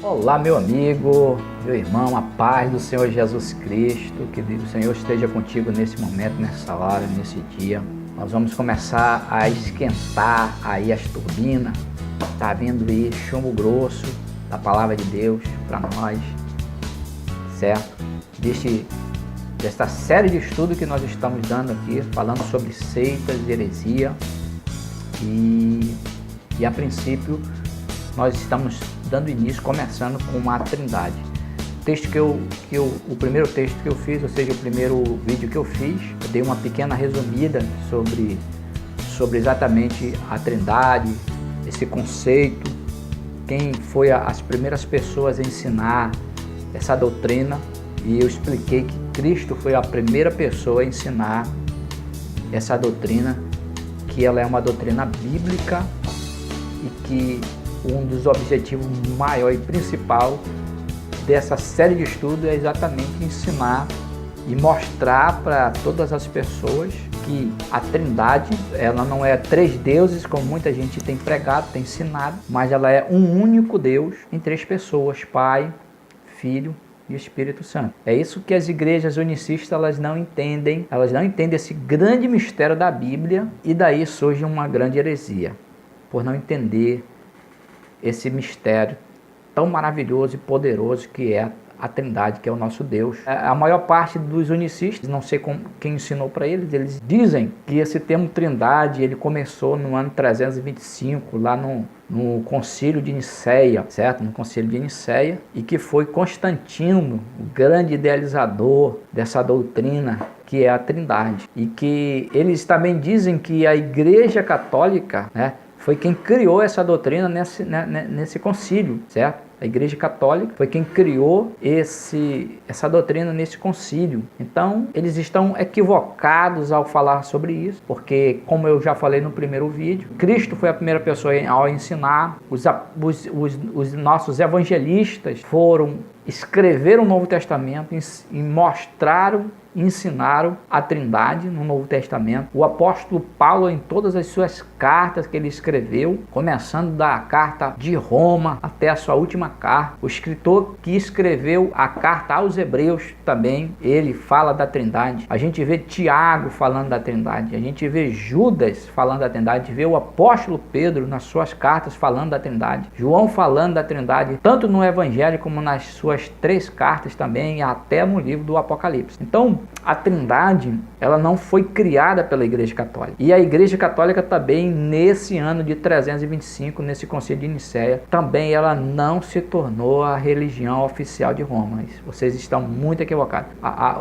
Olá, meu amigo, meu irmão, a paz do Senhor Jesus Cristo, que o Senhor esteja contigo nesse momento, nessa hora, nesse dia. Nós vamos começar a esquentar aí as turbinas. Tá vindo aí chumbo grosso da palavra de Deus para nós, certo? Desta série de estudo que nós estamos dando aqui, falando sobre seitas, heresia e a princípio nós estamos dando início, começando com a Trindade. O primeiro texto que eu fiz, ou seja, o primeiro vídeo que eu fiz, eu dei uma pequena resumida sobre exatamente a Trindade, esse conceito, quem foi as primeiras pessoas a ensinar essa doutrina, e eu expliquei que Cristo foi a primeira pessoa a ensinar essa doutrina, que ela é uma doutrina bíblica e que um dos objetivos maior e principal dessa série de estudos é exatamente ensinar e mostrar para todas as pessoas que a Trindade, ela não é três deuses como muita gente tem pregado, tem ensinado, mas ela é um único Deus em três pessoas, Pai, Filho e Espírito Santo. É isso que as igrejas unicistas elas não entendem esse grande mistério da Bíblia, e daí surge uma grande heresia, por não entender esse mistério tão maravilhoso e poderoso que é a Trindade, que é o nosso Deus. A maior parte dos unicistas, não sei quem ensinou para eles dizem que esse termo Trindade ele começou no ano 325, lá no Concílio de Nicéia, certo? No Concílio de Nicéia, e que foi Constantino, o grande idealizador dessa doutrina, que é a Trindade. E que eles também dizem que a Igreja Católica, né, foi quem criou essa doutrina nesse concílio, certo? A Igreja Católica foi quem criou essa doutrina nesse concílio. Então, eles estão equivocados ao falar sobre isso, porque, como eu já falei no primeiro vídeo, Cristo foi a primeira pessoa ao ensinar, os nossos evangelistas escreveram o Novo Testamento e mostraram, ensinaram a Trindade no Novo Testamento. O apóstolo Paulo, em todas as suas cartas que ele escreveu, começando da carta de Roma até a sua última carta, o escritor que escreveu a carta aos Hebreus também, ele fala da Trindade. A gente vê Tiago falando da Trindade, a gente vê Judas falando da Trindade, a gente vê o apóstolo Pedro nas suas cartas falando da Trindade, João falando da Trindade, tanto no Evangelho como nas suas 3 cartas também, e até no livro do Apocalipse. Então, a Trindade, ela não foi criada pela Igreja Católica. E a Igreja Católica também, nesse ano de 325, nesse Concílio de Nicéia, também ela não se tornou a religião oficial de Roma. Vocês estão muito equivocados.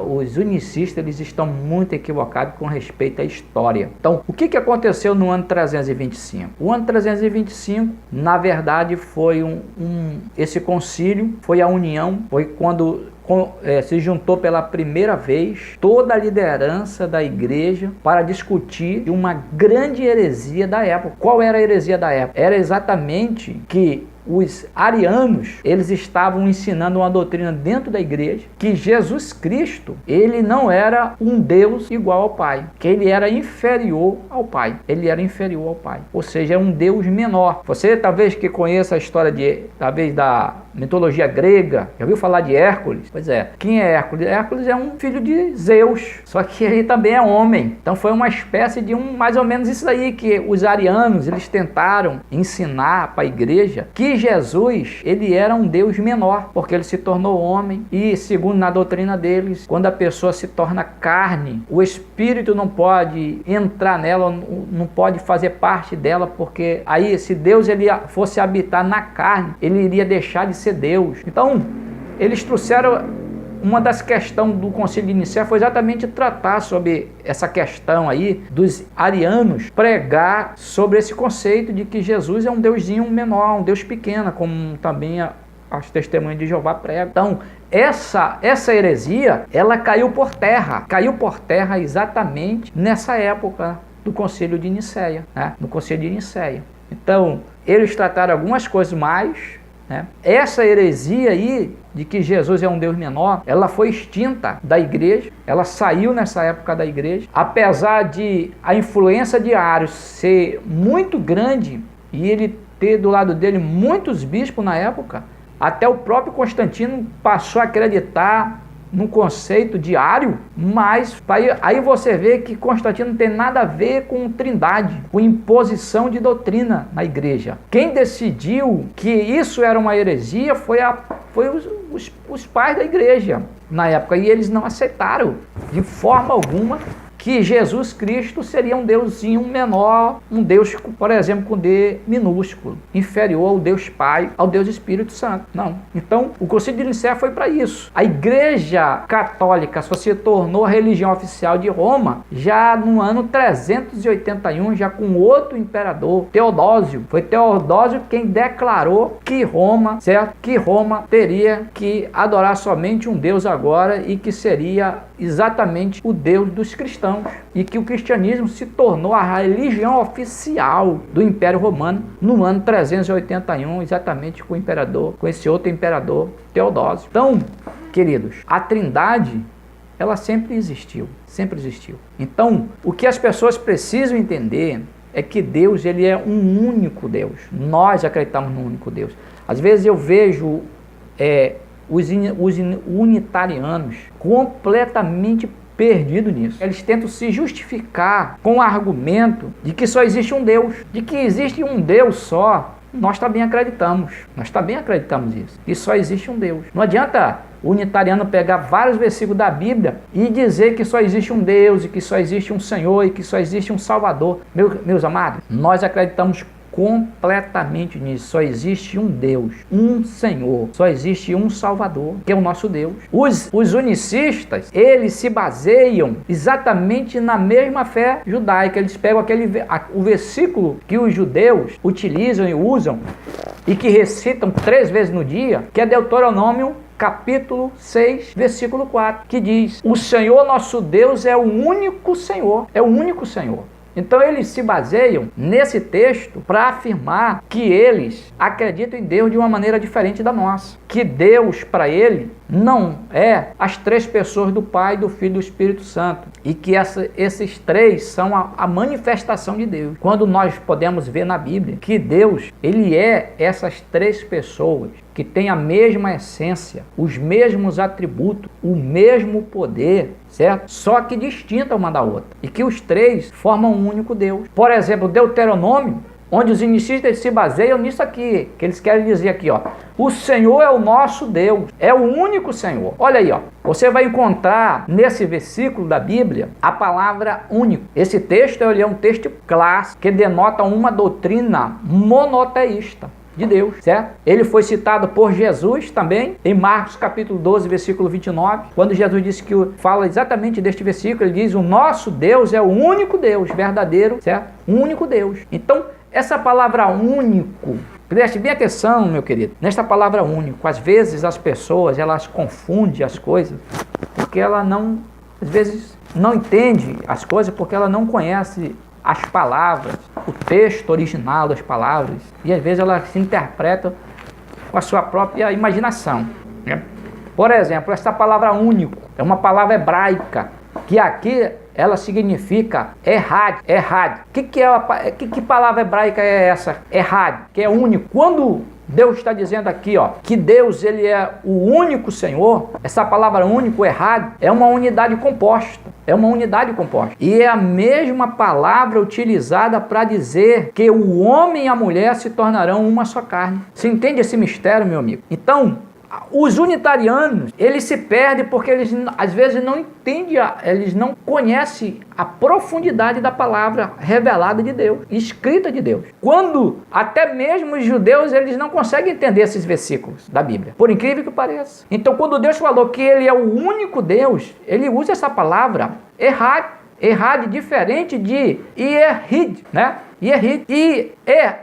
Os unicistas, eles estão muito equivocados com respeito à história. Então, o que aconteceu no ano 325? O ano 325, na verdade, foi esse concílio, foi a união, foi quando se juntou pela primeira vez toda a liderança da igreja para discutir uma grande heresia da época. Qual era a heresia da época? Era exatamente que os arianos, eles estavam ensinando uma doutrina dentro da igreja, que Jesus Cristo, ele não era um Deus igual ao Pai, que ele era inferior ao Pai. Ele era inferior ao Pai, ou seja, é um Deus menor. Você talvez que conheça a história da mitologia grega, já ouviu falar de Hércules? Pois é, quem é Hércules? Hércules é um filho de Zeus, só que ele também é homem. Então foi uma espécie de mais ou menos isso aí que os arianos, eles tentaram ensinar para a igreja, que Jesus, ele era um Deus menor, porque ele se tornou homem, e segundo na doutrina deles, quando a pessoa se torna carne, o espírito não pode entrar nela, não pode fazer parte dela, porque aí se Deus ele fosse habitar na carne, ele iria deixar de ser Deus. Então, eles trouxeram uma das questões do Concílio de Nicéia foi exatamente tratar sobre essa questão aí dos arianos, pregar sobre esse conceito de que Jesus é um deusinho menor, um Deus pequeno, como também as testemunhas de Jeová pregam. Então, essa heresia, ela caiu por terra exatamente nessa época do Concílio de Nicéia, né? No Concílio de Nicéia. Então, eles trataram algumas coisas mais, né? Essa heresia aí de que Jesus é um Deus menor, ela foi extinta da igreja, ela saiu nessa época da igreja, apesar de a influência de Arius ser muito grande e ele ter do lado dele muitos bispos na época, Até o próprio Constantino passou a acreditar no conceito diário, mas aí você vê que Constantino não tem nada a ver com trindade, com imposição de doutrina na igreja. Quem decidiu que isso era uma heresia foi os pais da igreja na época, e eles não aceitaram de forma alguma que Jesus Cristo seria um deusinho menor, um Deus, por exemplo, com D minúsculo, inferior ao Deus Pai, ao Deus Espírito Santo. Não. Então, o Concílio de Nicéia foi para isso. A Igreja Católica só se tornou a religião oficial de Roma já no ano 381, já com outro imperador, Teodósio. Foi Teodósio quem declarou que Roma, certo? Que Roma teria que adorar somente um Deus agora e que seria exatamente o Deus dos cristãos, e que o cristianismo se tornou a religião oficial do Império Romano no ano 381, exatamente com o imperador, com esse outro imperador, Teodósio. Então, queridos, a Trindade, ela sempre existiu, sempre existiu. Então, o que as pessoas precisam entender é que Deus, ele é um único Deus. Nós acreditamos no único Deus. Às vezes eu vejo os unitarianos completamente perdidos nisso. Eles tentam se justificar com o argumento de que só existe um Deus, de que existe um Deus só. Nós também acreditamos nisso, que só existe um Deus. Não adianta o unitariano pegar vários versículos da Bíblia e dizer que só existe um Deus, e que só existe um Senhor, e que só existe um Salvador. Meus amados, nós acreditamos completamente nisso. Só existe um Deus, um Senhor, só existe um Salvador, que é o nosso Deus. Os unicistas, eles se baseiam exatamente na mesma fé judaica. Eles pegam o versículo que os judeus utilizam e usam e que recitam 3 vezes no dia, que é Deuteronômio capítulo 6, versículo 4, que diz: o Senhor nosso Deus é o único Senhor, é o único Senhor. Então eles se baseiam nesse texto para afirmar que eles acreditam em Deus de uma maneira diferente da nossa. Que Deus, para ele, não é as 3 pessoas do Pai, do Filho e do Espírito Santo. E que esses 3 são a manifestação de Deus. Quando nós podemos ver na Bíblia que Deus, ele é essas 3 pessoas que têm a mesma essência, os mesmos atributos, o mesmo poder, certo? Só que distinta uma da outra. E que os 3 formam um único Deus. Por exemplo, Deuteronômio, onde os unicistas se baseiam nisso aqui, que eles querem dizer aqui, ó: o Senhor é o nosso Deus, é o único Senhor. Olha aí, ó, você vai encontrar nesse versículo da Bíblia a palavra único. Esse texto é um texto clássico que denota uma doutrina monoteísta de Deus, certo? Ele foi citado por Jesus também, em Marcos capítulo 12, versículo 29, quando Jesus disse fala exatamente deste versículo, ele diz: o nosso Deus é o único Deus verdadeiro, certo? Um único Deus. Então, essa palavra único, preste bem atenção, meu querido, nesta palavra único. Às vezes as pessoas, elas confundem as coisas, porque ela não, às vezes, não entende as coisas, porque ela não conhece as palavras, o texto original das palavras, e às vezes elas se interpretam com a sua própria imaginação, né? Por exemplo, essa palavra único é uma palavra hebraica, que aqui ela significa errad. Que palavra hebraica é essa? Errad, que é único. Quando Deus está dizendo aqui, ó, que Deus, ele é o único Senhor, essa palavra único, errado, é uma unidade composta. É uma unidade composta. E é a mesma palavra utilizada para dizer que o homem e a mulher se tornarão uma só carne. Você entende esse mistério, meu amigo? Então, os unitarianos, eles se perdem porque eles às vezes não entendem, eles não conhecem a profundidade da palavra revelada de Deus, escrita de Deus. Quando até mesmo os judeus, eles não conseguem entender esses versículos da Bíblia, por incrível que pareça. Então, quando Deus falou que ele é o único Deus, ele usa essa palavra errad, diferente de Yehid, né?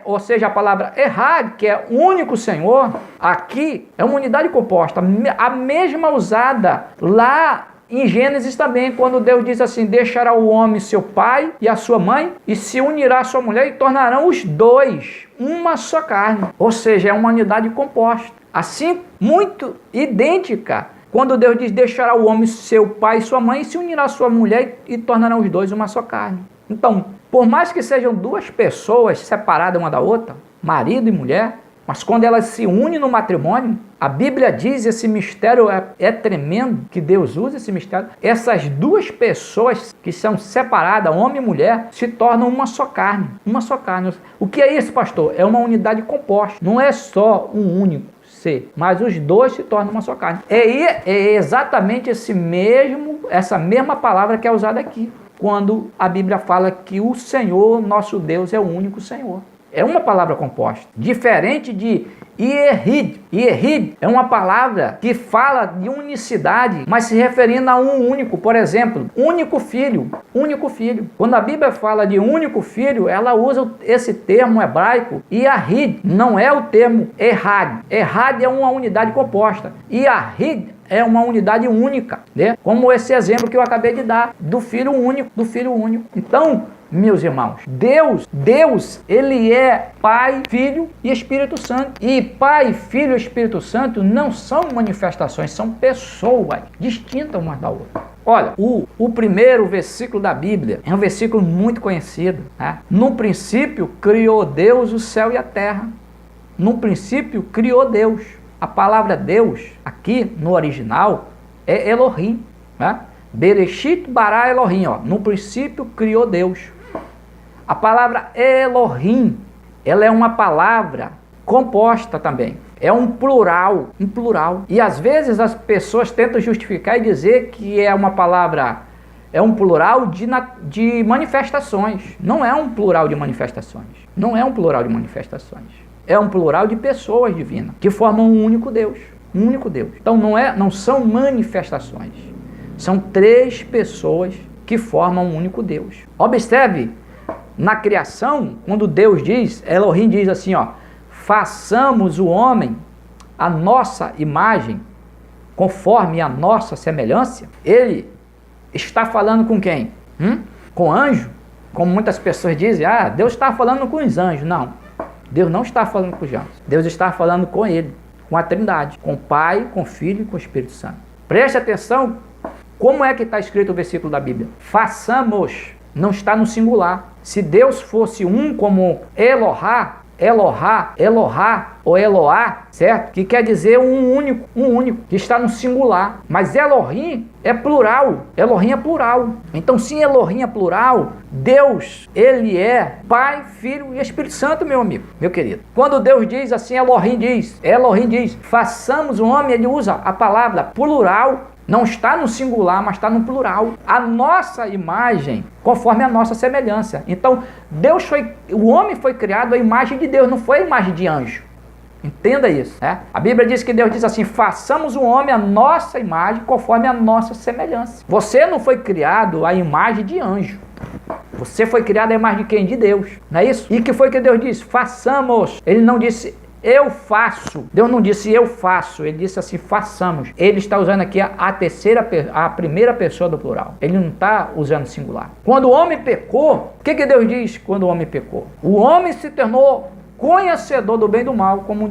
Ou seja, a palavra errad, que é único Senhor, aqui é uma unidade composta, a mesma usada lá em Gênesis também, quando Deus diz assim: deixará o homem seu pai e a sua mãe, e se unirá a sua mulher, e tornarão os 2 uma só carne. Ou seja, é uma unidade composta, assim, muito idêntica. Quando Deus diz: deixará o homem seu pai e sua mãe, e se unirá a sua mulher, e tornarão os 2 uma só carne. Então, por mais que sejam 2 pessoas separadas uma da outra, marido e mulher, Mas quando elas se unem no matrimônio, a Bíblia diz, esse mistério é tremendo, que Deus usa esse mistério. Essas duas pessoas que são separadas, homem e mulher, se tornam uma só carne. Uma só carne. O que é isso, pastor? É uma unidade composta. Não é só um único ser, mas os dois se tornam uma só carne. É exatamente essa mesma palavra que é usada aqui, quando a Bíblia fala que o Senhor, nosso Deus, é o único Senhor. É uma palavra composta, diferente de Ierid. Ierid é uma palavra que fala de unicidade, mas se referindo a um único. Por exemplo, único filho, único filho. Quando a Bíblia fala de único filho, ela usa esse termo hebraico, Ierid, não é o termo Errad. Errad é uma unidade composta. Ierid é uma unidade única, né? Como esse exemplo que eu acabei de dar, do filho único, Então, meus irmãos, Deus, ele é Pai, Filho e Espírito Santo. E Pai, Filho e Espírito Santo não são manifestações, são pessoas distintas umas da outra. Olha, o primeiro versículo da Bíblia é um versículo muito conhecido, né? No princípio, criou Deus o céu e a terra. No princípio, criou Deus. A palavra Deus, aqui no original, é Elohim, né? Bereshit bara Elohim, ó. No princípio, criou Deus. A palavra Elohim, ela é uma palavra composta também. É um plural. E às vezes as pessoas tentam justificar e dizer que é uma palavra, é um plural de manifestações. Não é um plural de manifestações. É um plural de pessoas divinas, que formam um único Deus. Então não são manifestações. São três pessoas que formam um único Deus. Observe, na criação, quando Deus diz, Elohim diz assim, ó, façamos o homem a nossa imagem, conforme a nossa semelhança. Ele está falando com quem? Com anjo? Como muitas pessoas dizem, Deus está falando com os anjos. Não, Deus não está falando com os anjos. Deus está falando com ele, com a Trindade, com o Pai, com o Filho e com o Espírito Santo. Preste atenção, como é que está escrito o versículo da Bíblia? Façamos, não está no singular. Se Deus fosse um como Elohá ou Eloá, certo? Que quer dizer um único, que está no singular. Mas Elohim é plural. Então, se Elohim é plural, Deus, ele é Pai, Filho e Espírito Santo, meu amigo, meu querido. Quando Deus diz assim, Elohim diz, façamos o homem, ele usa a palavra plural. Não está no singular, mas está no plural. A nossa imagem, conforme a nossa semelhança. Então, o homem foi criado à imagem de Deus, não foi a imagem de anjo. Entenda isso, né? A Bíblia diz que Deus diz assim, façamos o homem à nossa imagem, conforme a nossa semelhança. Você não foi criado à imagem de anjo. Você foi criado à imagem de quem? De Deus. Não é isso? E que foi que Deus disse? Façamos. Ele não disse eu faço. Deus não disse eu faço, ele disse assim, façamos. Ele está usando aqui a primeira pessoa do plural. Ele não está usando singular. Quando o homem pecou, o que Deus diz quando o homem pecou? O homem se tornou conhecedor do bem e do mal, como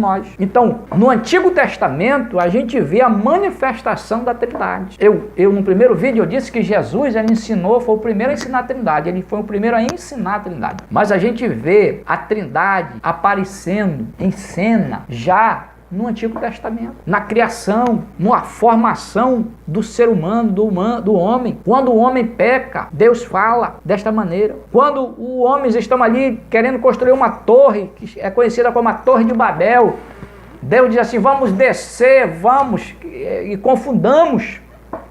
nós. Então, no Antigo Testamento, a gente vê a manifestação da Trindade. Eu no primeiro vídeo, eu disse que Jesus, ele foi o primeiro a ensinar a Trindade. Ele foi o primeiro a ensinar a Trindade. Mas a gente vê a Trindade aparecendo em cena já no Antigo Testamento, na criação, na formação do ser humano, do homem. Quando o homem peca, Deus fala desta maneira. Quando os homens estão ali querendo construir uma torre, que é conhecida como a Torre de Babel, Deus diz assim, vamos descer, e confundamos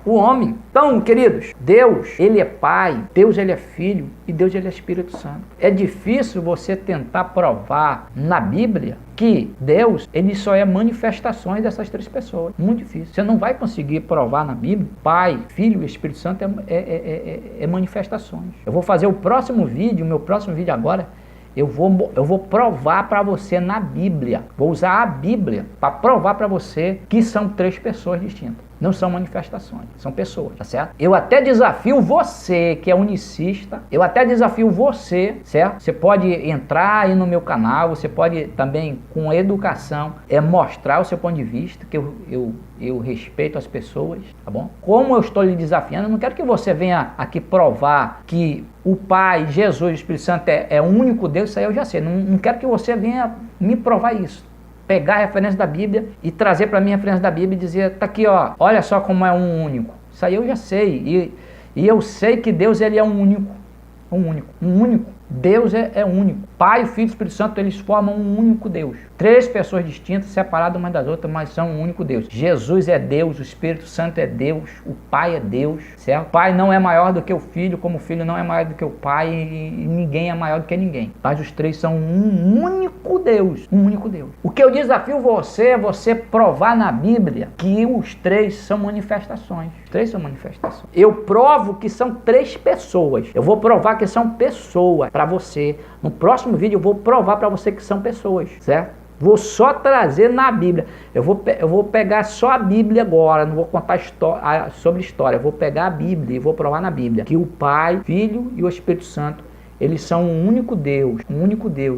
o homem. Então, queridos, Deus, ele é Pai, Deus, ele é Filho e Deus, ele é Espírito Santo. É difícil você tentar provar na Bíblia que Deus, ele só é manifestações dessas três pessoas. Muito difícil. Você não vai conseguir provar na Bíblia, Pai, Filho e Espírito Santo é manifestações. Eu vou fazer o meu próximo vídeo agora, eu vou provar para você na Bíblia. Vou usar a Bíblia para provar para você que são três pessoas distintas. Não são manifestações, são pessoas, tá certo? Eu até desafio você que é unicista, eu até desafio você, certo? Você pode entrar aí no meu canal, você pode também, com educação, mostrar o seu ponto de vista, que eu respeito as pessoas, tá bom? Como eu estou lhe desafiando, eu não quero que você venha aqui provar que o Pai, Jesus, o Espírito Santo é o único Deus, isso aí eu já sei. Não quero que você venha me provar isso. Pegar a referência da Bíblia e trazer para mim a referência da Bíblia e dizer, tá aqui, ó, olha só como é um único. Isso aí eu já sei. E eu sei que Deus, ele é um único. Um único. Deus é único. Pai, Filho e Espírito Santo, eles formam um único Deus. 3 pessoas distintas, separadas umas das outras, mas são um único Deus. Jesus é Deus, o Espírito Santo é Deus, o Pai é Deus, certo? O Pai não é maior do que o Filho, como o Filho não é maior do que o Pai, e ninguém é maior do que ninguém. Mas os 3 são um único Deus, um único Deus. O que eu desafio você é você provar na Bíblia que os 3 são manifestações. Os 3 são manifestações. Eu provo que são 3 pessoas. Eu vou provar que são pessoas para você. No próximo vídeo eu vou provar para você que são pessoas, certo? Vou só trazer na Bíblia. Eu vou pegar só a Bíblia agora, não vou contar sobre história. Eu vou pegar a Bíblia e vou provar na Bíblia que o Pai, Filho e o Espírito Santo, eles são um único Deus,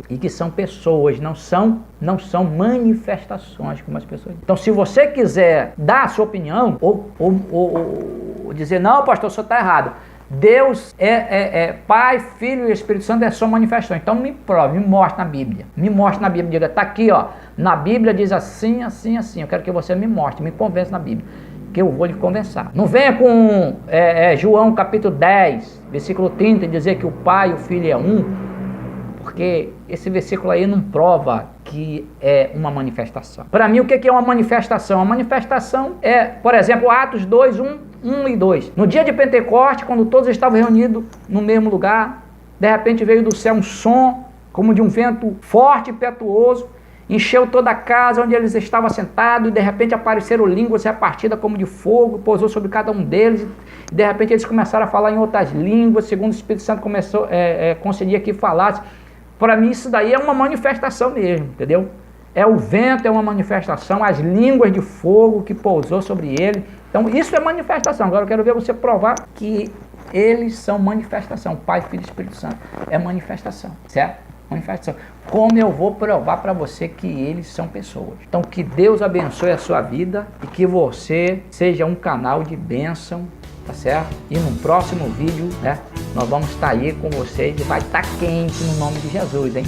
e que são pessoas, não são manifestações como as pessoas. Então, se você quiser dar a sua opinião ou dizer, não, pastor, o senhor está errado. Deus Pai, Filho e Espírito Santo é só manifestação. Então me prove, me mostre na Bíblia. Me mostre na Bíblia, diga, tá aqui, ó. Na Bíblia diz assim, assim, assim. Eu quero que você me mostre, me convença na Bíblia, que eu vou lhe conversar. Não venha com João capítulo 10, versículo 30, e dizer que o Pai e o Filho é um, porque esse versículo aí não prova que é uma manifestação. Para mim, o que é uma manifestação? A manifestação é, por exemplo, Atos 2, 1 e 2. No dia de Pentecoste, quando todos estavam reunidos no mesmo lugar, de repente veio do céu um som, como de um vento forte e impetuoso, encheu toda a casa onde eles estavam sentados, e de repente apareceram línguas repartidas como de fogo, pousou sobre cada um deles, e de repente eles começaram a falar em outras línguas, segundo o Espírito Santo começou concedia que falasse. Para mim isso daí é uma manifestação mesmo, entendeu? É o vento, é uma manifestação, as línguas de fogo que pousou sobre ele. Então isso é manifestação. Agora eu quero ver você provar que eles são manifestação. Pai, Filho e Espírito Santo é manifestação, certo? Manifestação. Como eu vou provar para você que eles são pessoas? Então que Deus abençoe a sua vida e que você seja um canal de bênção, tá certo? E no próximo vídeo, né, nós vamos estar aí com vocês e vai estar quente no nome de Jesus, hein?